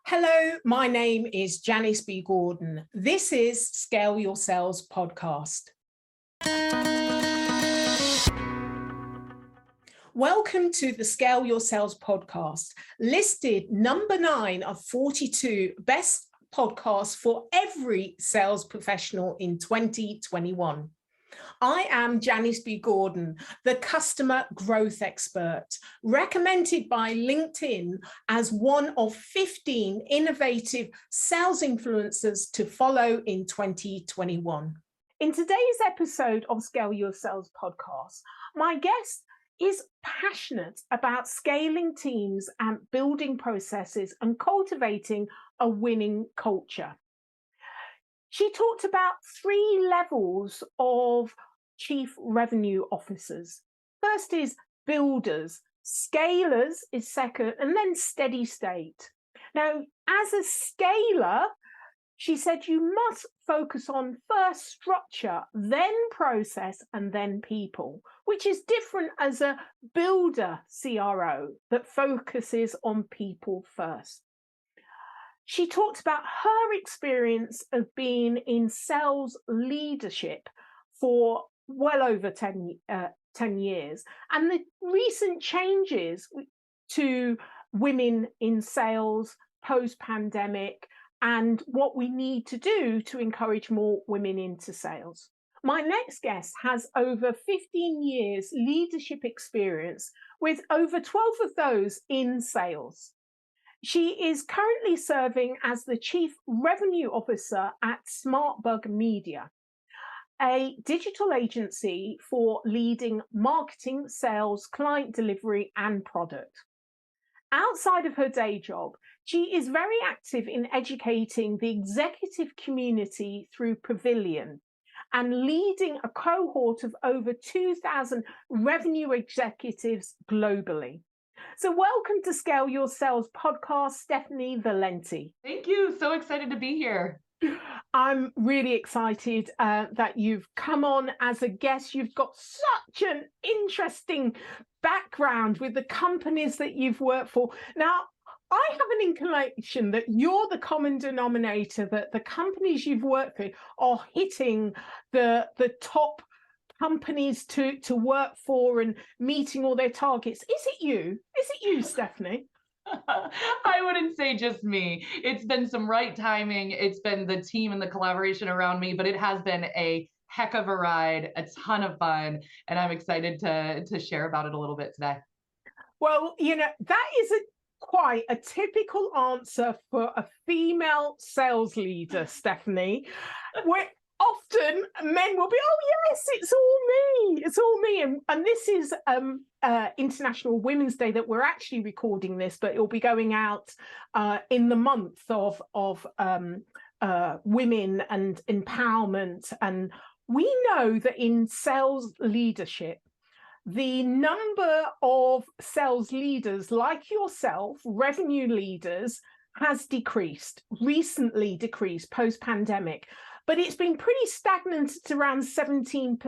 Hello, my name is Janice B. Gordon. This is Scale Your Sales podcast. Welcome to the Scale Your Sales podcast, listed number 9 of 42 best podcasts for every sales professional in 2021. I am Janice B. Gordon, the customer growth expert, recommended by LinkedIn as one of 15 innovative sales influencers to follow in 2021. In today's episode of Scale Your Sales podcast, my guest is passionate about scaling teams and building processes and cultivating a winning culture. She talked about 3 levels of chief revenue officers. First is builders, scalers is second, and then steady state. Now, as a scaler, she said you must focus on first structure, then process, and then people, which is different as a builder CRO that focuses on people first. She talked about her experience of being in sales leadership for well over 10 years, and the recent changes to women in sales post-pandemic and what we need to do to encourage more women into sales. My next guest has over 15 years leadership experience, with over 12 of those in sales. She is currently serving as the Chief Revenue Officer at SmartBug Media, a digital agency for leading marketing, sales, client delivery, and product. Outside of her day job, she is very active in educating the executive community through Pavilion and leading a cohort of over 2,000 revenue executives globally. So welcome to Scale Your Sales podcast, Stephanie Valenti. Thank you. So excited to be here. I'm really excited that you've come on as a guest. You've got such an interesting background with the companies that you've worked for. Now, I have an inclination that you're the common denominator, that the companies you've worked with are hitting the top companies to work for and meeting all their targets. Is it you, Stephanie? I wouldn't say just me. It's been some right timing. It's been the team and the collaboration around me, but it has been a heck of a ride, a ton of fun, and I'm excited to share about it a little bit today. Well, that is quite a typical answer for a female sales leader, Stephanie. Where often men will be, oh yes, it's all me, and this is International Women's Day that we're actually recording this, but it'll be going out in the month of women and empowerment. And we know that in sales leadership, the number of sales leaders like yourself, revenue leaders, has recently decreased post-pandemic. But it's been pretty stagnant at around 17%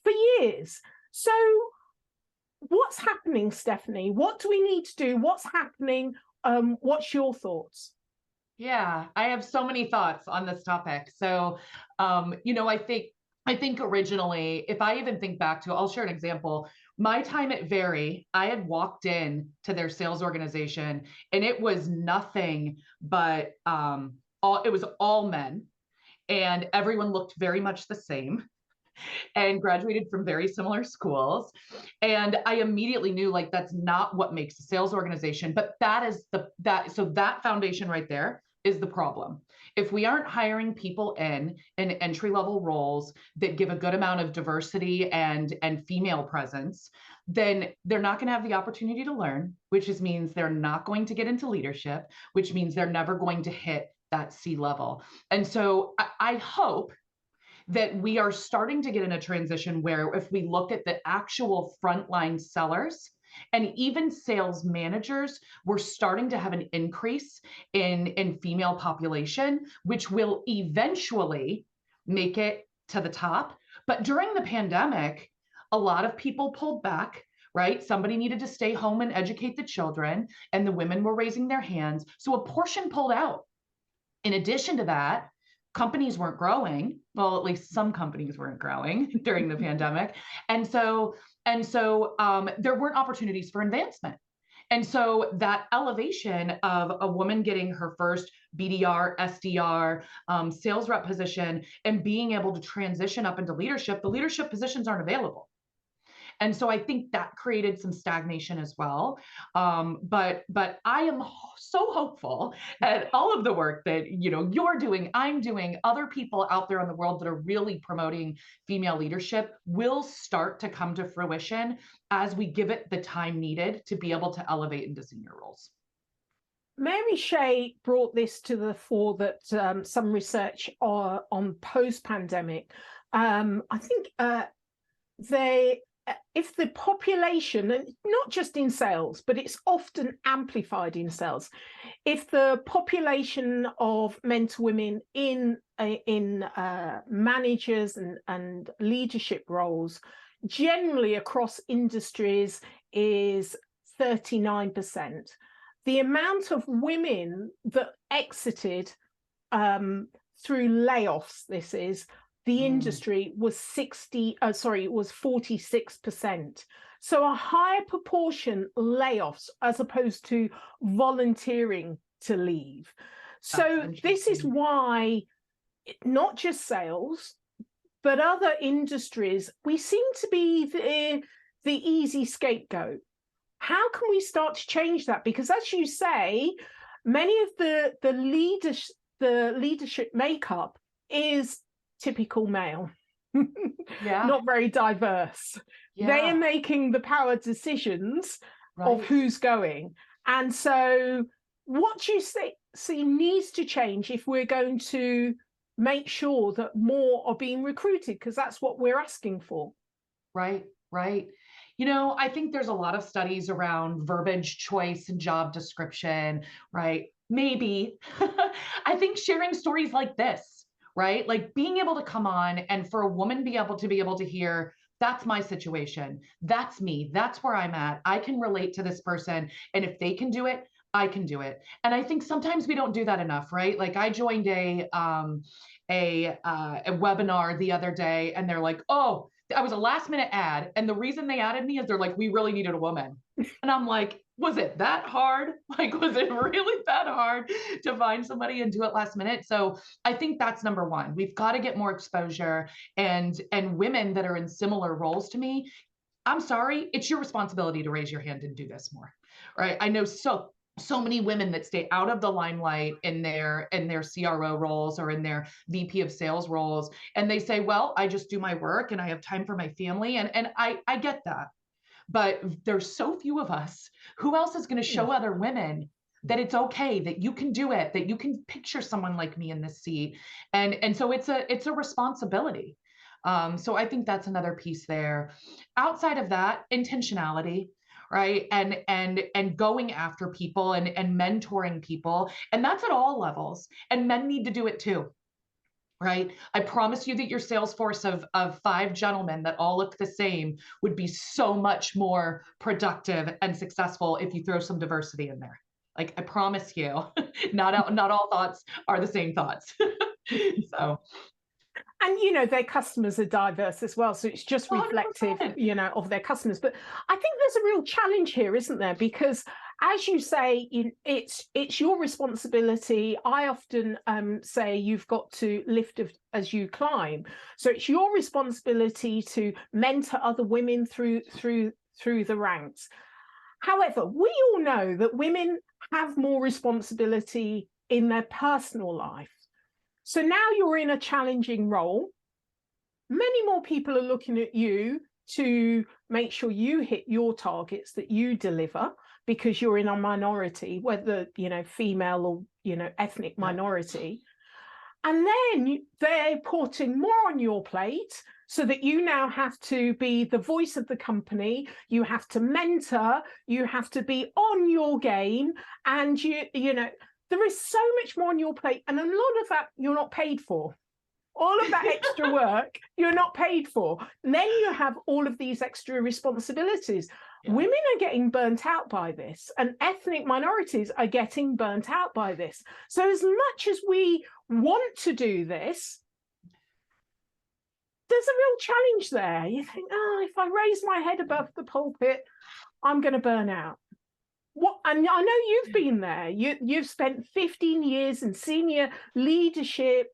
for years. So what's happening, Stephanie? What do we need to do? What's happening? What's your thoughts? Yeah, I have so many thoughts on this topic. So, I think originally, if I even think back to, I'll share an example. My time at Very, I had walked in to their sales organization and it was nothing but it was all men. And everyone looked very much the same and graduated from very similar schools. And I immediately knew, like, that's not what makes a sales organization, but so that foundation right there is the problem. If we aren't hiring people in entry-level roles that give a good amount of diversity and female presence, then they're not going to have the opportunity to learn, which means they're not going to get into leadership, which means they're never going to hit that C-level. And so I hope that we are starting to get in a transition where if we look at the actual frontline sellers and even sales managers, we're starting to have an increase in female population, which will eventually make it to the top. But during the pandemic, a lot of people pulled back, right? Somebody needed to stay home and educate the children, and the women were raising their hands. So a portion pulled out. In addition to that, companies weren't growing. Well, at least some companies weren't growing during the pandemic. And so there weren't opportunities for advancement. And so that elevation of a woman getting her first BDR, SDR, sales rep position, and being able to transition up into leadership, the leadership positions aren't available. And so I think that created some stagnation as well. But I am so hopeful at all of the work that you're doing, I'm doing, other people out there in the world that are really promoting female leadership will start to come to fruition as we give it the time needed to be able to elevate into senior roles. Mary Shea brought this to the fore, that some research on post-pandemic, I think if the population, and not just in sales, but it's often amplified in sales, if the population of men to women in managers and leadership roles generally across industries is 39%, the amount of women that exited through layoffs, the industry was 46%. So a higher proportion layoffs as opposed to volunteering to leave. So this is why not just sales, but other industries, we seem to be the easy scapegoat. How can we start to change that? Because as you say, many of the leadership makeup is typical male, not very diverse. They are making the power decisions of who's going. And so what do you see needs to change if we're going to make sure that more are being recruited? Because that's what we're asking for. Right. I think there's a lot of studies around verbiage choice and job description, right? Maybe. I think sharing stories like this, right? Like being able to come on and for a woman be able to hear, that's my situation. That's me. That's where I'm at. I can relate to this person. And if they can do it, I can do it. And I think sometimes we don't do that enough, right? Like I joined a webinar the other day, and they're like, oh, I was a last minute ad. And the reason they added me is they're like, we really needed a woman. And I'm like, was it that hard? Like, was it really that hard to find somebody and do it last minute? So I think that's number one. We've got to get more exposure, and women that are in similar roles to me, I'm sorry, it's your responsibility to raise your hand and do this more, right? I know so many women that stay out of the limelight in their CRO roles or in their VP of sales roles. And they say, well, I just do my work and I have time for my family. And I get that. But there's so few of us. Who else is going to show other women that it's okay, that you can do it, that you can picture someone like me in this seat? And so it's a responsibility. So I think that's another piece there. Outside of that, intentionality, right? And going after people and mentoring people. And that's at all levels. And men need to do it too, right? I promise you that your sales force of 5 gentlemen that all look the same would be so much more productive and successful if you throw some diversity in there. Like, I promise you, not all thoughts are the same thoughts. So. And, their customers are diverse as well. So it's just reflective, 100%. Of their customers. But I think there's a real challenge here, isn't there? Because as you say, it's your responsibility. I often say you've got to lift as you climb. So it's your responsibility to mentor other women through the ranks. However, we all know that women have more responsibility in their personal life. So now you're in a challenging role. Many more people are looking at you to make sure you hit your targets that you deliver, because you're in a minority, whether, female or, ethnic minority. And then they're putting more on your plate so that you now have to be the voice of the company. You have to mentor, you have to be on your game, and there is so much more on your plate, and a lot of that you're not paid for. All of that extra work you're not paid for. And then you have all of these extra responsibilities. Yeah. Women are getting burnt out by this, and ethnic minorities are getting burnt out by this. So as much as we want to do this, there's a real challenge there. You think, oh, if I raise my head above the pulpit, I'm going to burn out. What? And I know you've been there. You've spent 15 years in senior leadership.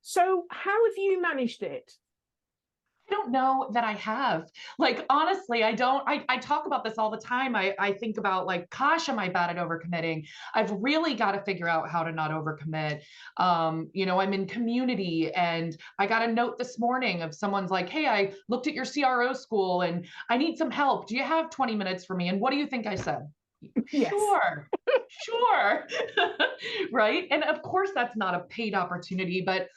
So how have you managed it? I don't know that I have. Like, honestly, I don't. I talk about this all the time. I think about, like, gosh, am I bad at overcommitting? I've really got to figure out how to not overcommit. I'm in community, and I got a note this morning of someone's like, hey, I looked at your CRO school and I need some help. Do you have 20 minutes for me? And what do you think I said? Yes. Sure. Sure. Right. And of course, that's not a paid opportunity, but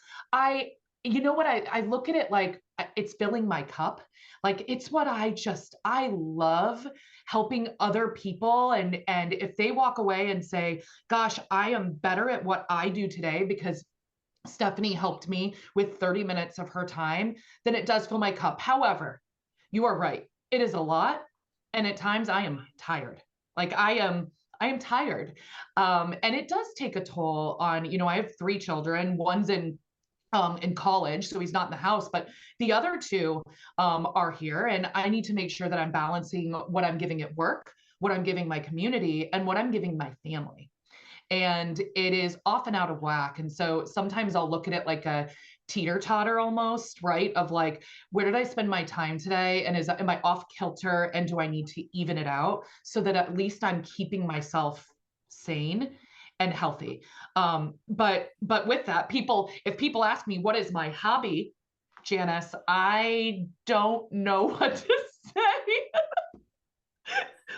you know what, I look at it like it's filling my cup. Like, it's what I love helping other people. And if they walk away and say, gosh, I am better at what I do today because Stephanie helped me with 30 minutes of her time, then it does fill my cup. However, you are right. It is a lot. And at times I am tired. Like, I am tired. And it does take a toll on, I have 3 children. One's in college, so he's not in the house, but the other 2 are here, and I need to make sure that I'm balancing what I'm giving at work, what I'm giving my community, and what I'm giving my family. And it is often out of whack. And so sometimes I'll look at it like a teeter totter almost, right? Of like, where did I spend my time today? And am I off kilter? And do I need to even it out so that at least I'm keeping myself sane and healthy? But with that, if people ask me, what is my hobby, Janice, I don't know what to say.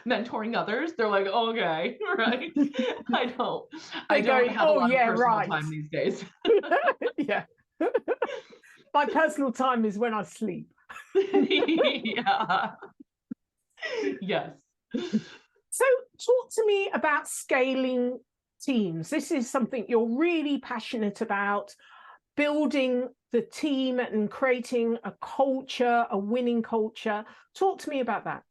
Mentoring others, they're like, okay, right? I don't have a lot of personal time these days. Yeah. My personal time is when I sleep. Yeah. Yes. So talk to me about scaling teams. This is something you're really passionate about, building the team and creating a culture, a winning culture. Talk to me about that.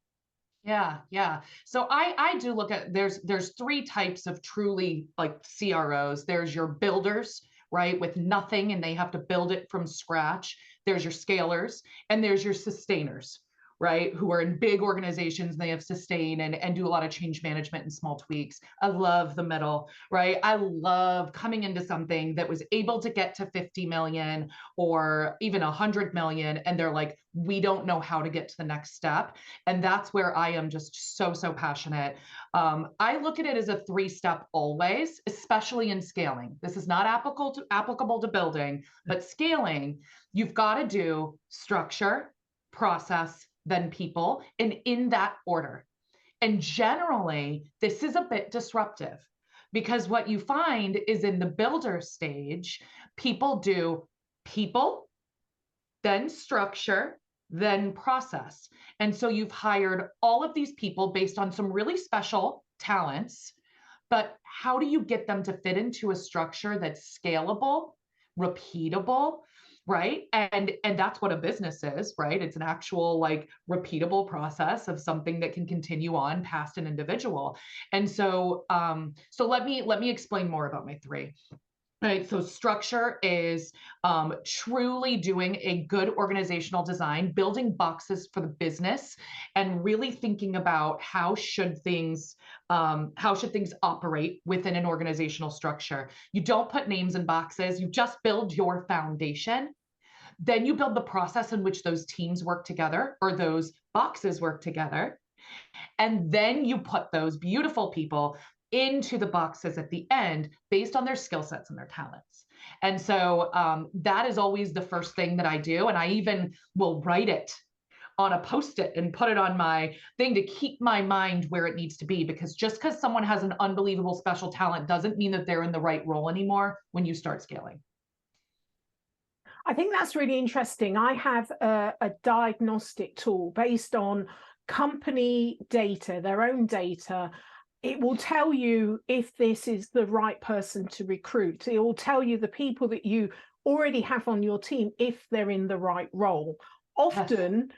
Yeah. So I do look at, there's 3 types of truly, like, CROs. There's your builders, right, with nothing, and they have to build it from scratch. There's your scalers, and there's your sustainers, right, who are in big organizations and they have sustain and do a lot of change management and small tweaks. I love the middle, right? I love coming into something that was able to get to 50 million or even 100 million, and they're like, we don't know how to get to the next step. And that's where I am just so passionate. I look at it as a 3-step always, especially in scaling. This is not applicable to building, but scaling, you've got to do structure, process, then people, and in that order. And generally, this is a bit disruptive because what you find is in the builder stage, people do people, then structure, then process. And so you've hired all of these people based on some really special talents, but how do you get them to fit into a structure that's scalable, repeatable, right? And that's what a business is, right? It's an actual, like, repeatable process of something that can continue on past an individual. And so let me explain more about my 3. Right. So structure is truly doing a good organizational design, building boxes for the business, and really thinking about how should things operate within an organizational structure. You don't put names in boxes. You just build your foundation. Then you build the process in which those teams work together or those boxes work together. And then you put those beautiful people into the boxes at the end based on their skill sets and their talents. And so that is always the first thing that I do. And I even will write it on a Post-it and put it on my thing to keep my mind where it needs to be, because just because someone has an unbelievable special talent doesn't mean that they're in the right role anymore when you start scaling. I think that's really interesting. I have a diagnostic tool based on company data, their own data. It will tell you if this is the right person to recruit. It will tell you the people that you already have on your team, if they're in the right role. Often,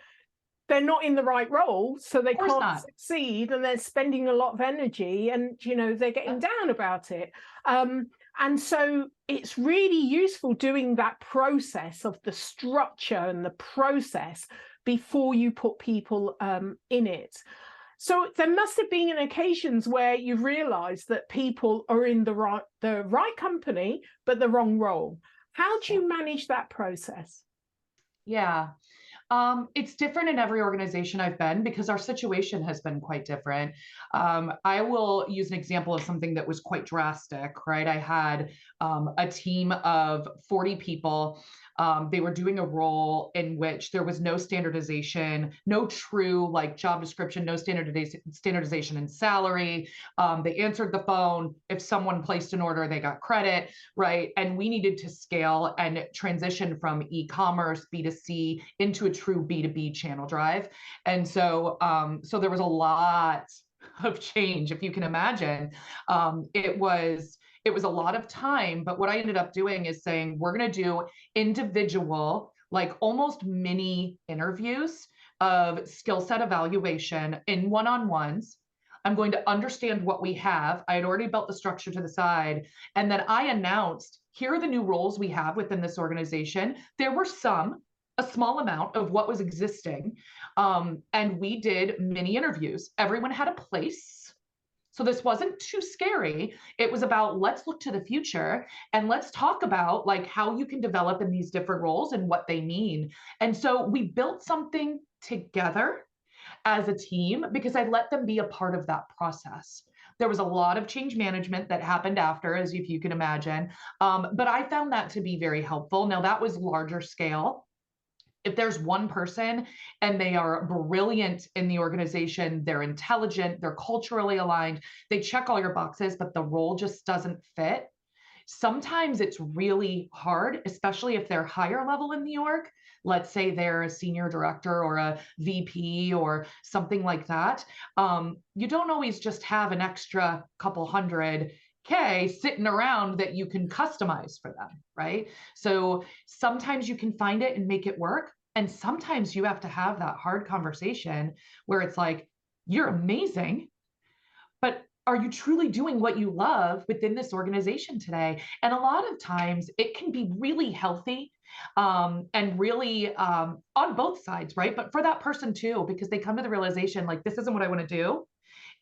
they're not in the right role, so they can't not. succeed, and they're spending a lot of energy, and they're getting down about it. And so it's really useful doing that process of the structure and the process before you put people in it. So there must have been occasions where you've realized that people are in the right company, but the wrong role. How do you manage that process? Yeah. It's different in every organization I've been because our situation has been quite different. I will use an example of something that was quite drastic, right? I had a team of 40 people. They were doing a role in which there was no standardization, no true like job description, no standardization in salary. They answered the phone. If someone placed an order, they got credit, right? And we needed to scale and transition from e-commerce, B2C, into a true B2B channel drive. And so, so there was a lot of change, if you can imagine. It was a lot of time, but what I ended up doing is saying, we're going to do individual, like almost mini interviews of skill set evaluation in one-on-ones. I'm going to understand what we have. I had already built the structure to the side. And then I announced, here are the new roles we have within this organization. There were a small amount of what was existing. And we did mini interviews. Everyone had a place. So this wasn't too scary. It was about, let's look to the future and let's talk about like how you can develop in these different roles and what they mean. And so we built something together as a team because I let them be a part of that process. There was a lot of change management that happened after, as if you can imagine. But I found that to be very helpful. Now that was larger scale. If there's one person and they are brilliant in the organization, they're intelligent, they're culturally aligned, they check all your boxes, but the role just doesn't fit. Sometimes it's really hard, especially if they're higher level in the org. Let's say they're a senior director or a VP or something like that. You don't always just have an extra couple hundred K sitting around that you can customize for them, right? So sometimes you can find it and make it work. And sometimes you have to have that hard conversation where it's like, you're amazing, but are you truly doing what you love within this organization today? And a lot of times it can be really healthy and really on both sides, right? But for that person too, because they come to the realization like, this isn't what I want to do.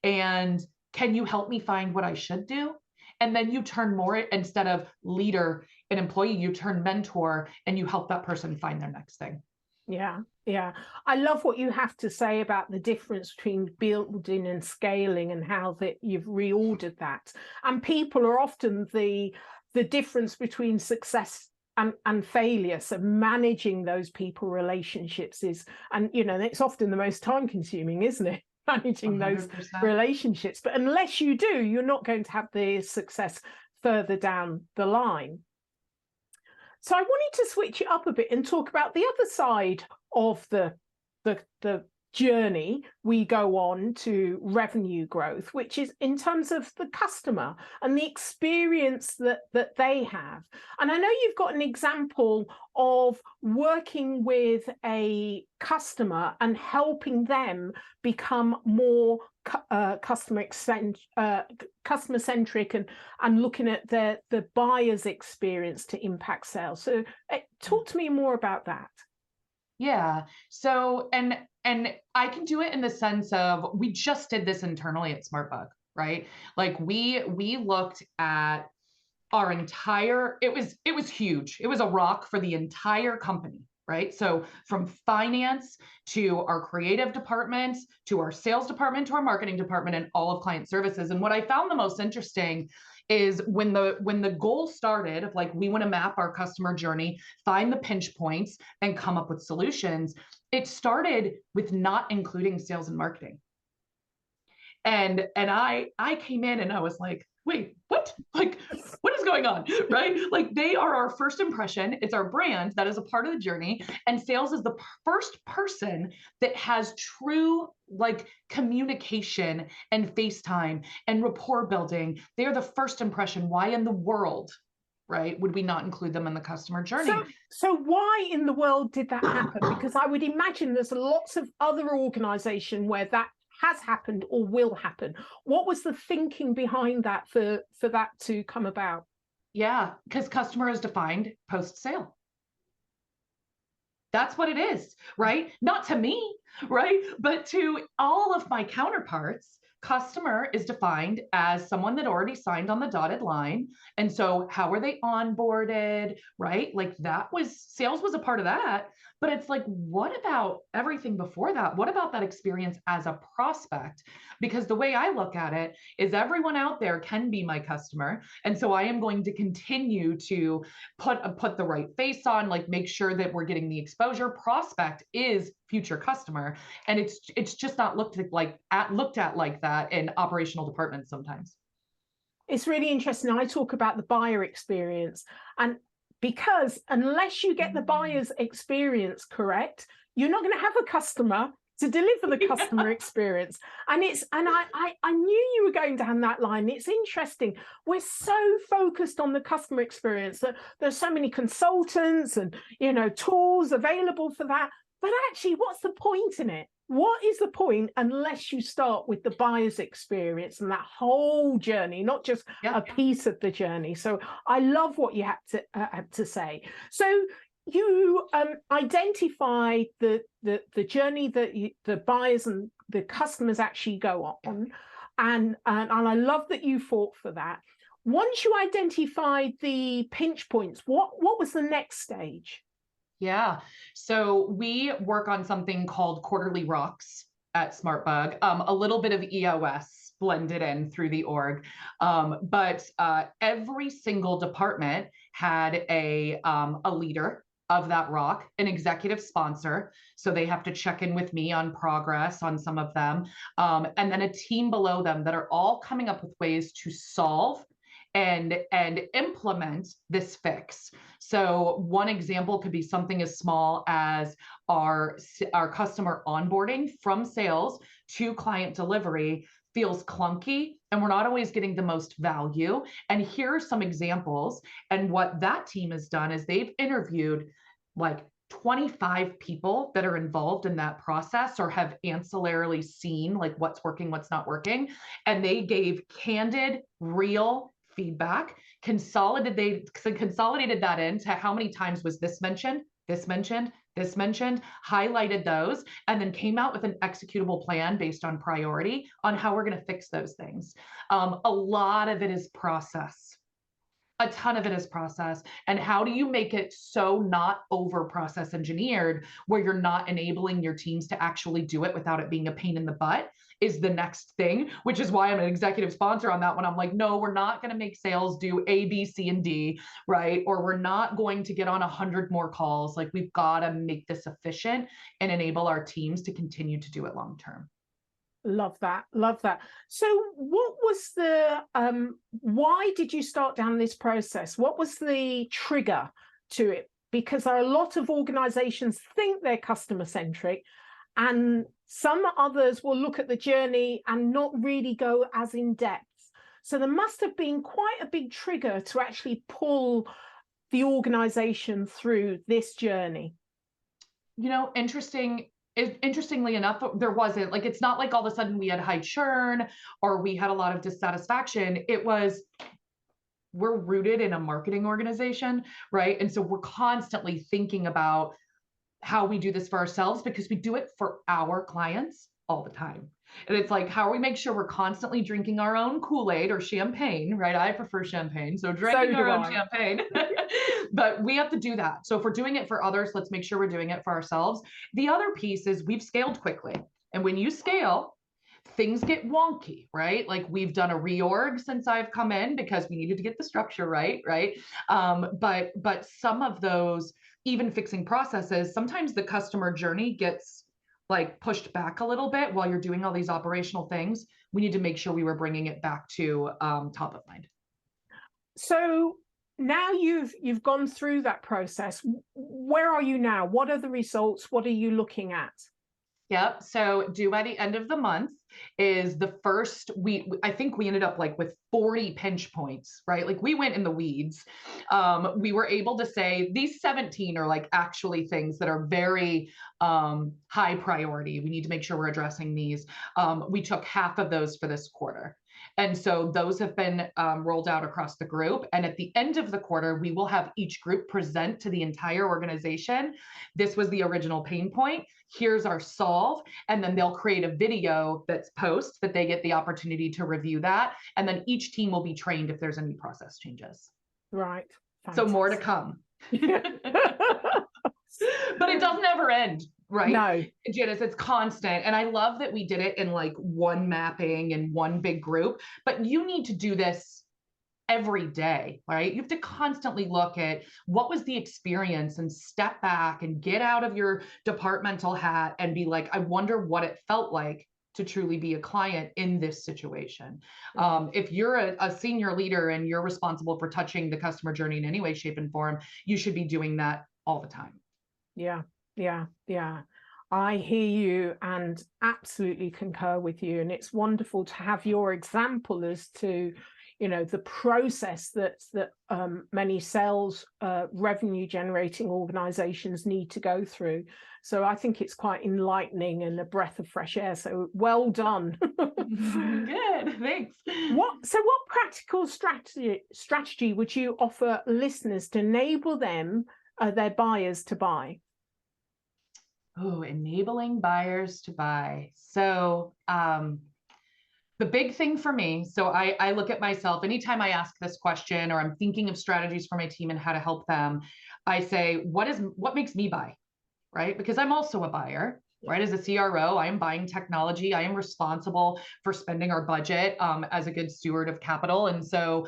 And can you help me find what I should do? And then you turn more, instead of leader and employee, you turn mentor and you help that person find their next thing. Yeah, yeah. I love what you have to say about the difference between building and scaling and how that you've reordered that. And people are often the difference between success and failure. So managing those people relationships is, and it's often the most time consuming, isn't it? Managing 100%. Those relationships. But unless you do, you're not going to have the success further down the line. So I wanted to switch it up a bit and talk about the other side of the journey we go on to revenue growth, which is in terms of the customer and the experience that they have. And I know you've got an example of working with a customer and helping them become more customer centric and looking at the buyer's experience to impact sales. So talk to me more about that. Yeah. So, and I can do it in the sense of, we just did this internally at SmartBug, right? Like we looked at our entire, it was huge. It was a rock for the entire company, right? So from finance to our creative department, to our sales department, to our marketing department, and all of client services. And what I found the most interesting is when the goal started of like, we want to map our customer journey, find the pinch points, and come up with solutions. It started with not including sales and marketing. And I came in and I was like, wait, what? Like, what is going on, right? Like, they are our first impression. It's our brand that is a part of the journey. And sales is the first person that has true like communication and FaceTime and rapport building. They're the first impression. Why in the world right? Would we not include them in the customer journey? So why in the world did that happen? Because I would imagine there's lots of other organizations where that has happened or will happen. What was the thinking behind that for that to come about? Yeah, because customer is defined post-sale. That's what it is, right? Not to me, right? But to all of my counterparts, customer is defined as someone that already signed on the dotted line. And so how are they onboarded, right? Like that was, sales was a part of that. But it's like, what about everything before that? What about that experience as a prospect? Because the way I look at it is everyone out there can be my customer. And so I am going to continue to put the right face on, like make sure that we're getting the exposure. Prospect is future customer, and it's just not looked at like that in operational departments sometimes. It's really interesting. I talk about the buyer experience, and because unless you get the buyer's experience correct, you're not going to have a customer to deliver the customer experience. And I knew you were going down that line. It's interesting. We're so focused on the customer experience that there's so many consultants and tools available for that. But actually, what's the point in it? What is the point unless you start with the buyer's experience and that whole journey, not just a piece of the journey? So I love what you had to say. So you identify the journey that the buyers and the customers actually go on, and I love that you fought for that. Once you identified the pinch points, what was the next stage? Yeah. So we work on something called Quarterly Rocks at SmartBug, a little bit of EOS blended in through the org. But every single department had a leader of that rock, an executive sponsor. So they have to check in with me on progress on some of them. And then a team below them that are all coming up with ways to solve and implement this fix. So one example could be something as small as our customer onboarding from sales to client delivery feels clunky, and we're not always getting the most value. And here are some examples. And what that team has done is they've interviewed like 25 people that are involved in that process or have ancillarily seen like what's working, what's not working. And they gave candid, real feedback, consolidated that into how many times was this mentioned, this mentioned, this mentioned, highlighted those, and then came out with an executable plan based on priority on how we're going to fix those things. A lot of it is process. A ton of it is process. And how do you make it so not over process engineered where you're not enabling your teams to actually do it without it being a pain in the butt is the next thing, which is why I'm an executive sponsor on that one. I'm like, no, we're not going to make sales do A, B, C, and D, right? Or we're not going to get on 100 more calls. Like we've got to make this efficient and enable our teams to continue to do it long term. Love that. Love that. So what was the, why did you start down this process? What was the trigger to it? Because there are a lot of organizations think they're customer centric, and some others will look at the journey and not really go as in depth. So there must have been quite a big trigger to actually pull the organization through this journey. Interestingly enough, there wasn't, like, it's not like all of a sudden we had high churn or we had a lot of dissatisfaction. It was, we're rooted in a marketing organization, right? And so we're constantly thinking about how we do this for ourselves because we do it for our clients all the time. And it's like, how do we make sure we're constantly drinking our own Kool-Aid or champagne, right? I prefer champagne, so drinking our own champagne. But we have to do that. So if we're doing it for others, let's make sure we're doing it for ourselves. The other piece is we've scaled quickly. And when you scale, things get wonky, right? Like we've done a reorg since I've come in because we needed to get the structure right? But some of those, even fixing processes, sometimes the customer journey gets like pushed back a little bit while you're doing all these operational things. We need to make sure we were bringing it back to top of mind. So now you've gone through that process. Where are you now? What are the results? What are you looking at? Yep. So due by the end of the month, is the first, I think we ended up like with 40 pinch points, right? Like we went in the weeds. We were able to say these 17 are like actually things that are very high priority. We need to make sure we're addressing these. We took half of those for this quarter. And so those have been rolled out across the group. And at the end of the quarter, we will have each group present to the entire organization. This was the original pain point. Here's our solve. And then they'll create a video that's post that they get the opportunity to review that. And then each team will be trained if there's any process changes. Right. Fantastic. So more to come. But it doesn't ever end, right? No. Janice, it's constant. And I love that we did it in like one mapping and one big group, but you need to do this every day, right? You have to constantly look at what was the experience and step back and get out of your departmental hat and be like, I wonder what it felt like to truly be a client in this situation. If you're a senior leader and you're responsible for touching the customer journey in any way, shape, and form, you should be doing that all the time. Yeah. I hear you and absolutely concur with you. And it's wonderful to have your example as to, you know, the process that many sales revenue generating organizations need to go through. So I think it's quite enlightening and a breath of fresh air. So well done. Good, thanks. What practical strategy would you offer listeners to enable them, their buyers, to buy? Oh, enabling buyers to buy. So the big thing for me, so I look at myself, anytime I ask this question or I'm thinking of strategies for my team and how to help them, I say, what makes me buy, right? Because I'm also a buyer, right? As a CRO, I am buying technology. I am responsible for spending our budget as a good steward of capital. And so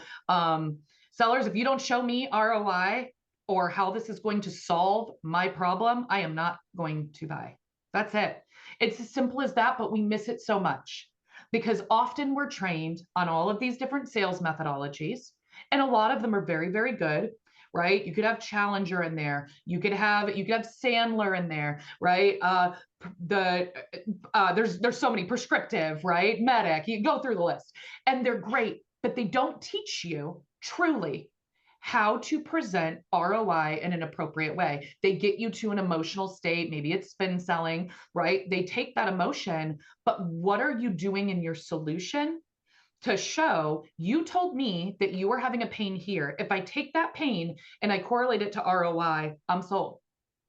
sellers, if you don't show me ROI, or how this is going to solve my problem, I am not going to buy. That's it. It's as simple as that, but we miss it so much because often we're trained on all of these different sales methodologies, and a lot of them are very, very good, right? You could have Challenger in there. You could have Sandler in there, right? There's so many, Prescriptive, right? Medic, you go through the list, and they're great, but they don't teach you truly how to present ROI in an appropriate way. They get you to an emotional state. Maybe it's spin selling, right? They take that emotion, but what are you doing in your solution to show you told me that you were having a pain here? If I take that pain and I correlate it to ROI, I'm sold.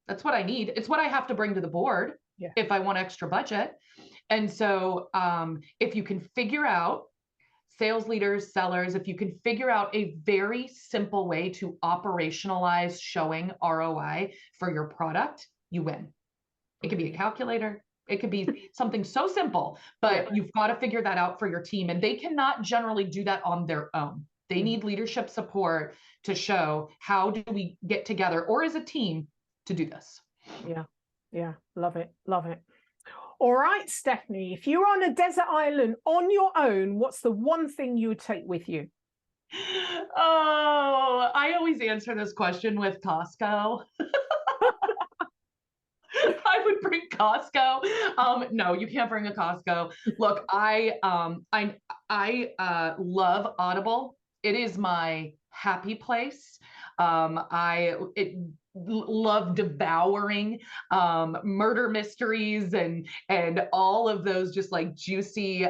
That's what I need. It's what I have to bring to the board if I want extra budget. And so if you can figure out, sales leaders, sellers, if you can figure out a very simple way to operationalize showing ROI for your product, you win. It could be a calculator. It could be something so simple, but you've got to figure that out for your team. And they cannot generally do that on their own. They need leadership support to show how do we get together or as a team to do this. Yeah. Love it. All right, Stephanie, if you're on a desert island on your own, what's the one thing you would take with you? Oh, I always answer this question with Costco. I would bring Costco. No, you can't bring a Costco. Look, I love Audible. It is my happy place. Love devouring murder mysteries and all of those just like juicy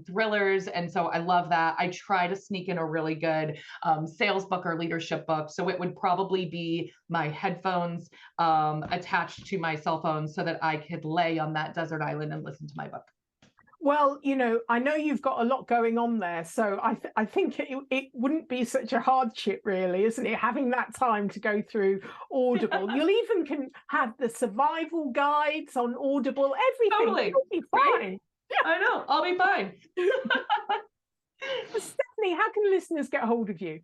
thrillers. And so I love that. I try to sneak in a really good sales book or leadership book. So it would probably be my headphones attached to my cell phone so that I could lay on that desert island and listen to my book. Well, you know, I know you've got a lot going on there, so I think it wouldn't be such a hardship, really, isn't it? Having that time to go through Audible. You'll even can have the survival guides on Audible, everything. Totally. You'll be fine. Right? I know. I'll be fine. Stephanie, how can listeners get hold of you?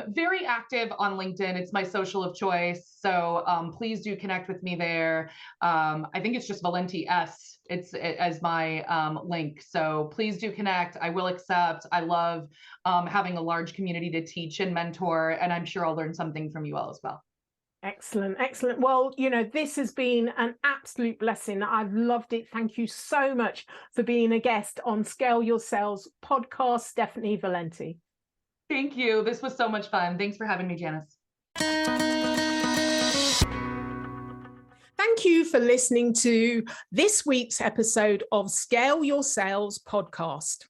Very active on LinkedIn. It's my social of choice. So please do connect with me there. I think it's just Valenti S. It's as my link. So please do connect. I will accept. I love having a large community to teach and mentor, and I'm sure I'll learn something from you all as well. Excellent, excellent. Well, this has been an absolute blessing. I've loved it. Thank you so much for being a guest on Scale Your Sales podcast, Stephanie Valenti. Thank you. This was so much fun. Thanks for having me, Janice. Thank you for listening to this week's episode of Scale Your Sales podcast.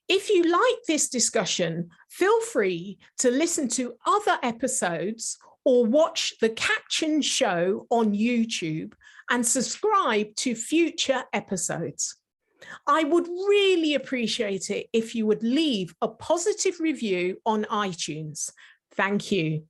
If you like this discussion, feel free to listen to other episodes or watch the caption show on YouTube and subscribe to future episodes. I would really appreciate it if you would leave a positive review on iTunes. Thank you.